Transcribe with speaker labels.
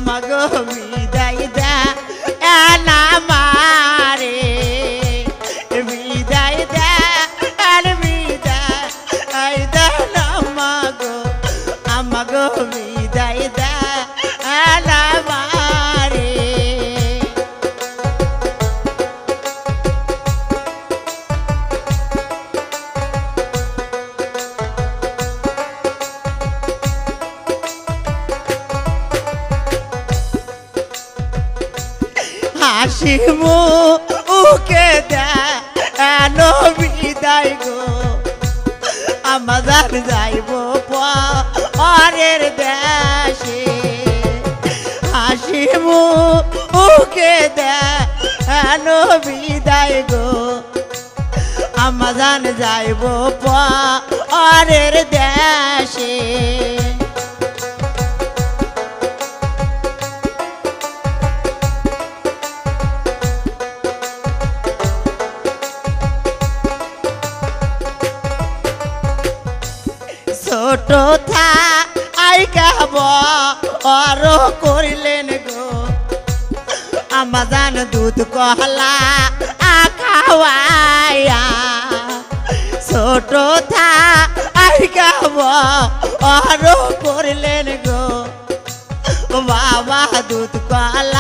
Speaker 1: আমাগো বিদায় দে না মারে বিদায় দে আর বিদায় দে না মাগো আমাগো বিদায় দে না মারে হাসি মুখে দেন বিদায় গো আমাদের যাইব পরের দেশে হাসি মুখে দেন বিদায় গো আমাদের যাইব পরের দেশে ছোট থাইকা বড় করিলেন গো আমাজান দুধ কহলা খাওয়াইয়া ছোট থাইকা বড় করিলেন গো বাবা দুধ কহলা